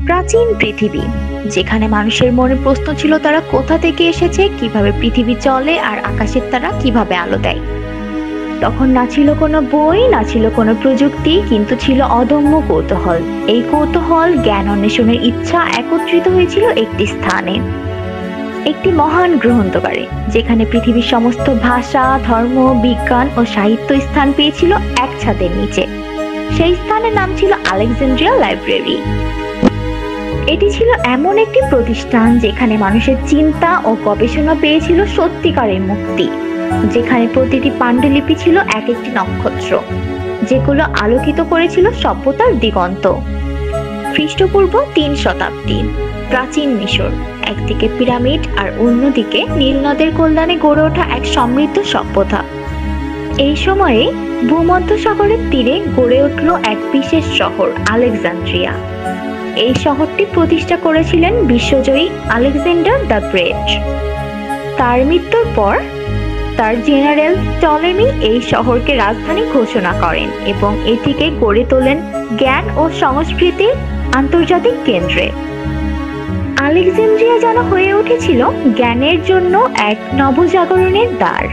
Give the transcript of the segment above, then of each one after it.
প্রাচীন পৃথিবী, যেখানে মানুষের মনে প্রশ্ন ছিল তারা কোথা থেকে এসেছে, কিভাবে পৃথিবী চলে আর আকাশের তারা কিভাবে আলো দেয়। তখন না ছিল কোনো বই, না ছিল কোনো প্রযুক্তি, কিন্তু ছিল অদম্য কৌতূহল। এই কৌতূহল, জ্ঞান অন্বেষণের ইচ্ছা একত্রিত হয়েছিল একটি স্থানে, একটি মহান গ্রন্থাগারে, যেখানে পৃথিবীর সমস্ত ভাষা, ধর্ম, বিজ্ঞান ও সাহিত্য স্থান পেয়েছিল এক ছাদের নিচে। সেই স্থানের নাম ছিল আলেকজান্দ্রিয়া লাইব্রেরি। এটি ছিল এমন একটি প্রতিষ্ঠান যেখানে মানুষের চিন্তা ও গবেষণা পেয়েছিল সত্যিকারের মুক্তি, যেখানে প্রতিটি পাণ্ডুলিপি ছিল এক একটি নক্ষত্র, যেগুলো আলোকিত করেছিল সভ্যতার দিগন্ত। খ্রিস্টপূর্ব ৩ শতাব্দী, প্রাচীন মিশর, একদিকে পিরামিড আর অন্যদিকে নীল নদের কল্যাণে গড়ে ওঠা এক সমৃদ্ধ সভ্যতা। এই সময়ে ভূমধ্যসাগরের তীরে গড়ে উঠল এক বিশেষ শহর, আলেকজান্দ্রিয়া। এই শহরটি প্রতিষ্ঠা করেছিলেন বিশ্বজয়ী আলেকজান্ডার দ্য গ্রেট। তার মৃত্যুর পর তার জেনারেল টলেমি এই শহরকে রাজধানী ঘোষণা করেন এবং এটিকে গড়ে তোলেন জ্ঞান ও সংস্কৃতির আন্তর্জাতিক কেন্দ্রে। আলেকজান্দ্রিয়া যেন হয়ে উঠেছিল জ্ঞানের জন্য এক নবজাগরণের দ্বার।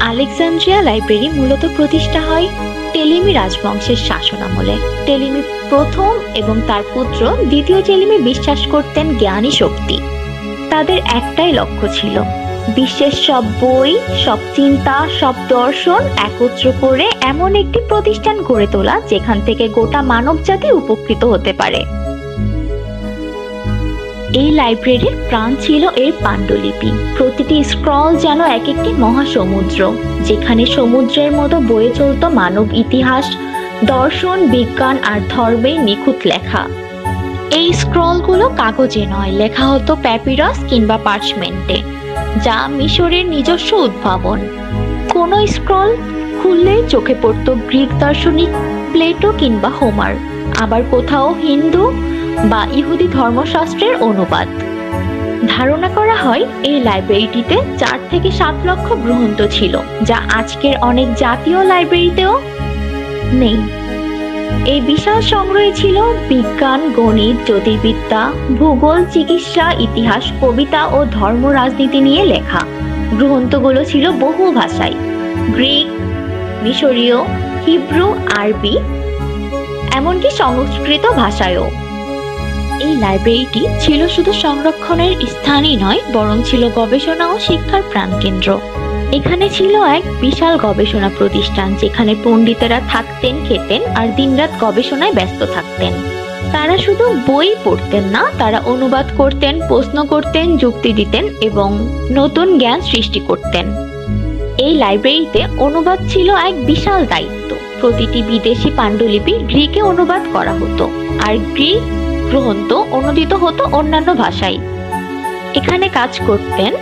আলেকজান্দ্রিয়া লাইব্রেরি মূলত প্রতিষ্ঠা হয় টেলিমি রাজবংশের শাসনামলে। টেলিমি প্রথম এবং তার পুত্র দ্বিতীয় টেলিমি বিশ্বাস করতেন জ্ঞানই শক্তি। তাদের একটাই লক্ষ্য ছিল বিশ্বের সব বই, সব চিন্তা, সব দর্শন একত্র করে এমন একটি প্রতিষ্ঠান গড়ে তোলা যেখান থেকে গোটা মানব জাতি উপকৃত হতে পারে। এই লাইব্রেরির প্রাণ ছিল এর পাণ্ডুলিপি। প্রতিটি স্ক্রল যেন এক একটি মহাসমুদ্র, যেখানে সমুদ্রের মতো বয়ে চলত মানব ইতিহাস, দর্শন, বিজ্ঞান আর ধর্মের নিখুঁত লেখা। এই স্ক্রলগুলো কাগজে নয়, লেখা হতো প্যাপিরাস কিংবা পার্চমেন্টে, যা মিশরের নিজস্ব উদ্ভাবন। কোনো স্ক্রল খুললে চোখে পড়তো গ্রিক দার্শনিক প্লেটো কিংবা হোমার, আবার কোথাও হিন্দু বা ইহুদি ধর্মশাস্ত্রের অনুবাদ। ধারণা করা হয় এই লাইব্রেরিটিতে 4 থেকে 7 লক্ষ গ্রন্থ ছিল, যা আজকের অনেক জাতীয় লাইব্রেরিতেও নেই। এই বিশাল সংগ্রহে ছিল বিজ্ঞান, গণিত, জ্যোতির্বিদ্যা, ভূগোল, চিকিৎসা, ইতিহাস, কবিতা ও ধর্ম রাজনীতি নিয়ে লেখা। গ্রন্থগুলো ছিল বহু ভাষায়, গ্রিক, মিশরীয়, হিব্রু, আরবি, এমনকি সংস্কৃত ভাষায়ও। এই লাইব্রেরিটি ছিল শুধু সংরক্ষণের স্থানই নয়, বরং ছিল গবেষণা ও শিক্ষার প্রাণকেন্দ্র। এখানে ছিল এক বিশাল গবেষণা প্রতিষ্ঠান, যেখানে পণ্ডিতেরা থাকতেন, খেতেন আর দিনরাত গবেষণায় ব্যস্ত থাকতেন। তারা শুধু বই পড়তেন না, তারা অনুবাদ করতেন, প্রশ্ন করতেন, যুক্তি দিতেন এবং নতুন জ্ঞান সৃষ্টি করতেন। এই লাইব্রেরিতে অনুবাদ ছিল এক বিশাল দায়িত্ব। প্রতিটি বিদেশি পাণ্ডুলিপি গ্রিকে অনুবাদ করা হতো, আর গ্রিক গ্রন্থ অনুদিত হতো অন্যান্য ভাষায়। এখানে কাজ করতেন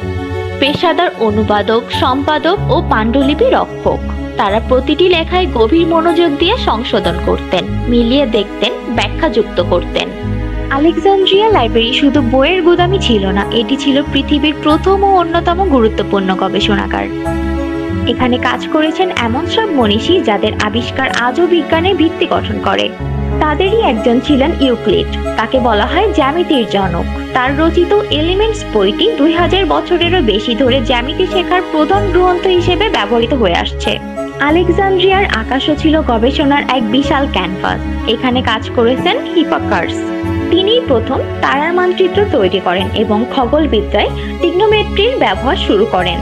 পেশাদার অনুবাদক, সম্পাদক ও পাণ্ডুলিপি রক্ষক। তারা প্রতিটি লেখায় গভীর মনোযোগ দিয়ে সংশোধন করতেন, মিলিয়ে দেখতেন, ব্যাখ্যা যুক্ত করতেন। আলেকজান্দ্রিয়া লাইব্রেরি শুধু বইয়ের গুদামই ছিল না, এটি ছিল পৃথিবীর প্রথম ও অন্যতম গুরুত্বপূর্ণ গবেষণাগার। এখানে কাজ করেছেন এমন সব মনীষী যাদের আবিষ্কার আজও বিজ্ঞানের ভিত্তি গঠন করে। তাদেরই একজন ছিলেন ইউক্লিড। তাকে বলা হয় জ্যামিতির জনক। তার রচিত এলিমেন্টস বইটি 2000 বছরেরও বেশি ধরে জ্যামিতি শেখার প্রধান গ্রন্থ হিসেবে ব্যবহৃত হয়ে আসছে। আলেকজান্দ্রিয়ার আকাশও ছিল গবেষণার এক বিশাল ক্যানভাস। এখানে কাজ করেছেন হিপাকার্স। তিনি প্রথম তারার মানচিত্র তৈরি করেন এবং খগোলবিদ্যায় ট্রিগনোমেট্রির ব্যবহার শুরু করেন।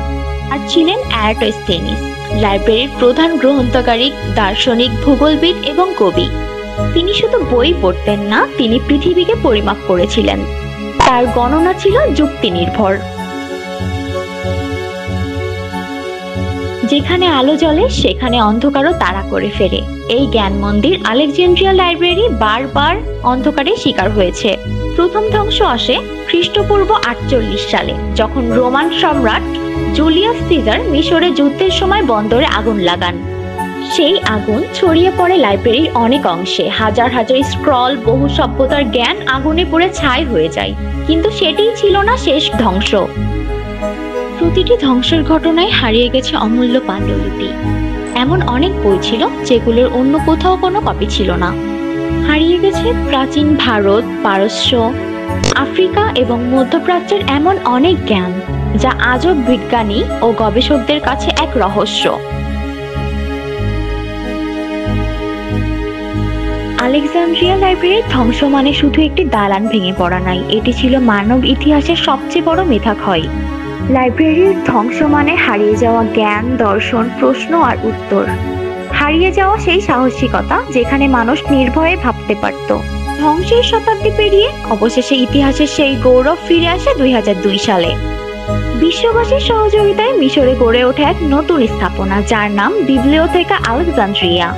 আর ছিলেন এরাটোস্থেনিস, লাইব্রেরির প্রধান গ্রন্থকারী, দার্শনিক, ভূগোলবিদ এবং কবি। তিনি শুধু বই পড়তেন না, তিনি পৃথিবীকে পরিমাপ করেছিলেন। তার গণনা ছিল যুক্তি নির্ভর। যেখানে আলো জ্বলে সেখানে অন্ধকারও তাড়া করে ফেরে। এই জ্ঞান মন্দির আলেকজান্দ্রিয়া লাইব্রেরি বারবার অন্ধকারের শিকার হয়েছে। প্রথম ধ্বংস আসে খ্রিস্টপূর্ব 48 সালে, যখন রোমান সম্রাট জুলিয়াস সিজার মিশরে যুদ্ধের সময় বন্দরে আগুন লাগান। সেই আগুন ছড়িয়ে পড়ে লাইব্রেরির অনেক অংশে। হাজার হাজার স্ক্রল, বহু সভ্যতার জ্ঞান আগুনে পুড়ে ছাই হয়ে যায়। কিন্তু সেটিই ছিল না শেষ ধ্বংস। প্রতিটি ধ্বংসের ঘটনায় হারিয়ে গেছে অমূল্য পাণ্ডুলিপি। এমন অনেক বই ছিল যেগুলোর অন্য কোথাও কোনো কপি ছিল না। হারিয়ে গেছে প্রাচীন ভারত, পারস্য, আফ্রিকা এবং মধ্যপ্রাচ্যের এমন অনেক জ্ঞান যা আজও বিজ্ঞানী ও গবেষকদের কাছে এক রহস্য। আলেকজান্দ্রিয়া লাইব্রেরির ধ্বংস মানে শুধু একটি দালান ভেঙে পড়া নয়, এটি ছিল মানব ইতিহাসের সবচেয়ে বড় মেধাক্ষয়। লাইব্রেরির ধ্বংস মানে হারিয়ে যাওয়া জ্ঞান, দর্শন, প্রশ্ন আর উত্তর। হারিয়ে যাওয়া সেই সাহসিকতা যেখানে মানুষ নির্ভয়ে ভাবতে পারত। ধ্বংসের শতাব্দী পেরিয়ে অবশেষে ইতিহাসের সেই গৌরব ফিরে আসে 2002 সালে। বিশ্ববাসীর সহযোগিতায় মিশরে গড়ে ওঠে এক নতুন স্থাপনা যার নাম বিবলিওথেকা আলেকজান্দ্রিয়া।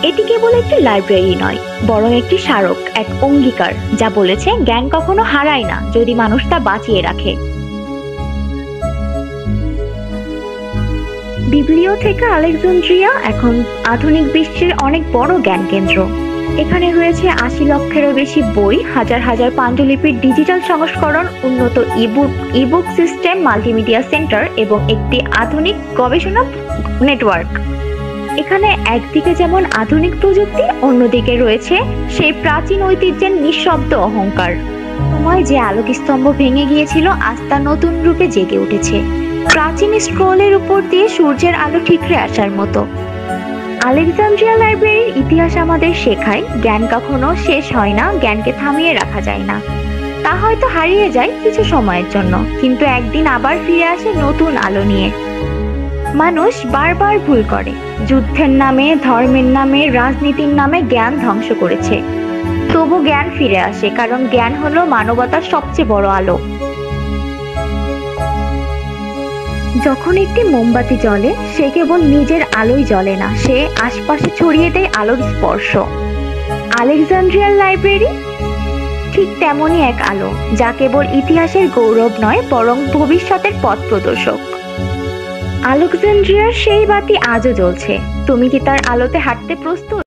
এটি কেবল একটি লাইব্রেরি নয়, বরং একটি স্মারক, এক অঙ্গীকার যা বলেছে জ্ঞান কখনো হারায় না যদি মানুষ তা বাঁচিয়ে রাখে। বিবলিওথেকা আলেকজান্দ্রিয়া এখন আধুনিক বিশ্বের অনেক বড় জ্ঞান কেন্দ্র। এখানে রয়েছে 80 লক্ষেরও বেশি বই, হাজার হাজার পাণ্ডুলিপির ডিজিটাল সংস্করণ, উন্নত ইবুক সিস্টেম, মাল্টিমিডিয়া সেন্টার এবং একটি আধুনিক গবেষণা নেটওয়ার্ক। এখানে একদিকে যেমন আধুনিক প্রযুক্তি, অন্যদিকে রয়েছে সেই প্রাচীন ঐতিহ্যের নিঃশব্দ অহংকার। সময় যে আলোকস্তম্ভ ভেঙে গিয়েছিল আজ তা নতুন রূপে জেগে উঠেছে, প্রাচীন স্ক্রোলের উপর দিয়ে সূর্যের আলো ঠিকরে আসার মতো। আলেকজান্দ্রিয়া লাইব্রেরির ইতিহাস আমাদের শেখায় জ্ঞান কখনো শেষ হয় না, জ্ঞানকে থামিয়ে রাখা যায় না। তা হয়তো হারিয়ে যায় কিছু সময়ের জন্য, কিন্তু একদিন আবার ফিরে আসে নতুন আলো নিয়ে। মানুষ বারবার ভুল করে, যুদ্ধের নামে, ধর্মের নামে, রাজনীতির নামে জ্ঞান ধ্বংস করেছে। তবু জ্ঞান ফিরে আসে, কারণ জ্ঞান হলো মানবতার সবচেয়ে বড় আলো। যখন একটি মোমবাতি জ্বলে সে কেবল নিজের আলোই জ্বলে না, সে আশপাশে ছড়িয়ে দেয় আলোর স্পর্শ। আলেকজান্দ্রিয়া লাইব্রেরি ঠিক তেমনই এক আলো, যা কেবল ইতিহাসের গৌরব নয় বরং ভবিষ্যতের পথ প্রদর্শক। আলেকজান্দ্রিয়ার সেই বাতি আজও জ্বলছে। তুমি কি তার আলোতে হাঁটতে প্রস্তুত?